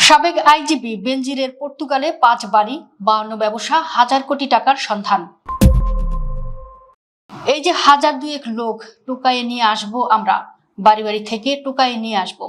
সাবেক আইজিপি বেনজিরের পর্তুগালে ৫ বাড়ি ৫২ ব্যবসা হাজার কোটি টাকার সন্ধান। এই যে হাজার দুয়েক লোক টোকাইয়ে নিয়ে আসবো, আমরা বাড়ি বাড়ি থেকে টোকাইয়ে নিয়ে আসবো,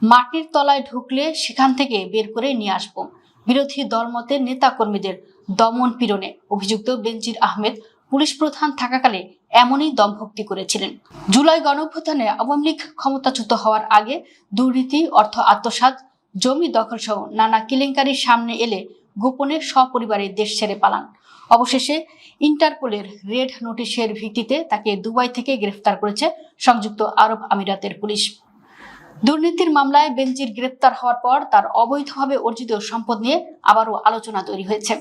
মাটির তলায় ঢুকলে সেখান থেকে বের করে নিয়ে আসবো। বিরোধী দলমতের নেতা কর্মীদের দমন পীড়নে অভিযুক্ত বেনজির আহমেদ পুলিশ প্রধান থাকাকালে এমনই দমভক্তি করেছিলেন। জুলাই গণঅভ্যুত্থানে আওয়ামী লীগ ক্ষমতাচ্যুত হওয়ার আগে দুর্নীতি, অর্থ আত্মসাৎ, জমি দখল সহ নানা কেলেঙ্কারির সামনে এলে গোপনে সপরিবারে দেশ ছেড়ে পালান। অবশেষে ইন্টারপোলের রেড নোটিশের ভিত্তিতে তাকে দুবাই থেকে গ্রেফতার করেছে সংযুক্ত আরব আমিরাতের পুলিশ। দুর্নীতির মামলায় বেনজির গ্রেফতার হওয়ার পর তার অবৈধভাবে অর্জিত সম্পদ নিয়ে আবারও আলোচনা তৈরি হয়েছে।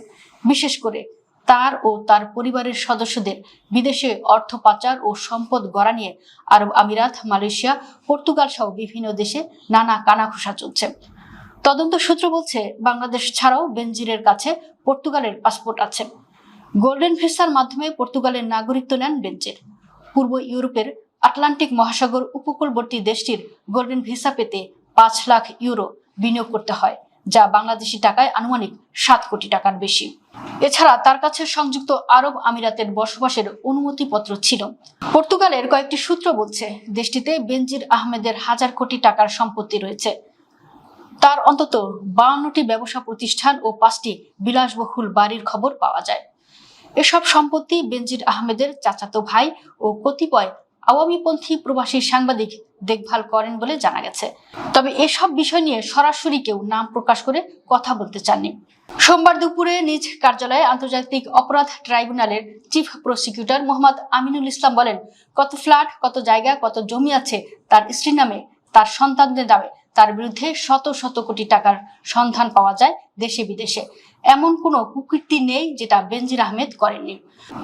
বিশেষ করে তার ও তার পরিবারের সদস্যদের বিদেশে অর্থ পাচার ও সম্পদ গড়া নিয়ে আরব আমিরাত, মালয়েশিয়া, পর্তুগাল সহ বিভিন্ন দেশে নানা কানাঘুষা চলছে। তদন্ত সূত্র বলছে, বাংলাদেশ ছাড়াও বেনজিরের কাছে পর্তুগালের পাসপোর্ট আছে। গোল্ডেন ভিসার মাধ্যমে পর্তুগালের নাগরিকত্ব নেন বেনজির। পূর্ব ইউরোপের আটলান্টিক মহাসাগর উপকূলবর্তী দেশটির গোল্ডেন ভিসা পেতে ৫ লাখ ইউরো বিনিয়োগ করতে হয়, যা বাংলাদেশি টাকায় আনুমানিক ৭ কোটি টাকার বেশি। এছাড়া তার কাছে সংযুক্ত আরব আমিরাতের বসবাসের অনুমতিপত্র ছিল। পর্তুগালের কয়েকটি সূত্র বলছে, দেশটিতে বেনজির আহমেদের হাজার কোটি টাকার সম্পত্তি রয়েছে। তার অন্তত ৫২টি ব্যবসা প্রতিষ্ঠান ও ৫টি বিলাসবহুল বাড়ির খবর পাওয়া যায়। এসব সম্পত্তি বেনজির আহমেদের চাচাতো ভাই ও কতিপয় আওয়ামীপন্থী প্রবাসী সাংবাদিক দেখভাল করেন বলে জানা গেছে। তবে এসব বিষয় নিয়ে সরাসরি কেউ নাম প্রকাশ করে কথা বলতে চাননি। সোমবার দুপুরে নিজ কার্যালয়ে আন্তর্জাতিক অপরাধ ট্রাইব্যুনালের চিফ প্রসিকিউটর মোহাম্মদ আমিনুল ইসলাম বলেন, কত ফ্ল্যাট, কত জায়গা, কত জমি আছে তার স্ত্রীর নামে, তার সন্তানদের নামে। তার বিরুদ্ধে শত শত কোটি টাকার সন্ধান পাওয়া যায় দেশে বিদেশে। এমন কোনো কুকীর্তি নেই যেটা বেনজির আহমেদ করেননি।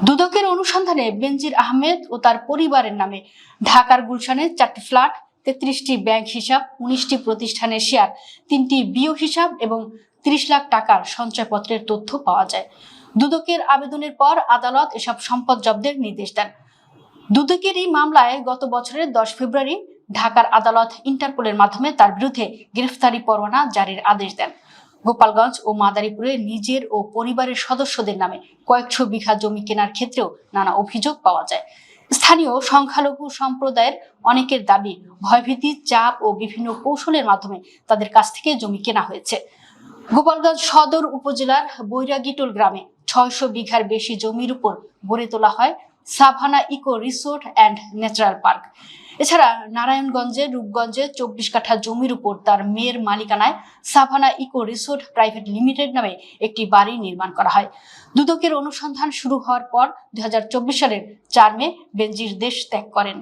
দুদকের অনুসন্ধানে বেনজির আহমেদ ও তার পরিবারের নামে ঢাকার গুলশানে 4টি ফ্ল্যাট, 33টি ব্যাংক হিসাব, 19টি প্রতিষ্ঠানের শেয়ার, 3টি বিও হিসাব এবং 30 লাখ টাকার সঞ্চয়পত্রের তথ্য পাওয়া যায়। দুদকের আবেদনের পর আদালত এসব সম্পদ জব্দের নির্দেশ দেন। দুদকের এই মামলায় গত বছরের 10 ফেব্রুয়ারি ঢাকার আদালত ইন্টারপোলের মাধ্যমে তার বিরুদ্ধে গ্রেফতারি পরোয়ানা জারির আদেশ দেন। গোপালগঞ্জ ও মাদারীপুরে নিজের ও পরিবারের সদস্যদের নামে কয়েকশো বিঘা জমি কেনার ক্ষেত্রেও নানা অভিযোগ পাওয়া যায়। স্থানীয় সংখ্যালঘু সম্প্রদায়ের অনেকের দাবি, ভয়ভীতি, চাপ ও বিভিন্ন কৌশলের মাধ্যমে তাদের কাছ থেকে জমি কেনা হয়েছে। গোপালগঞ্জ সদর উপজেলার বৈরাগীটোল গ্রামে 600 বিঘার বেশি জমির উপর গড়ে তোলা হয় Savanna eco resort and natural park. এছাড়া নারায়ণগঞ্জের রূপগঞ্জে 24 কাঠা জমির উপর তার মেয়ের মালিকানায় Savanna eco resort private limited নামে একটি বাড়ি নির্মাণ করা হয়। দুদকের অনুসন্ধান শুরু হওয়ার পর 2024 সালের 4 মে বেনজির দেশ ত্যাগ করেন।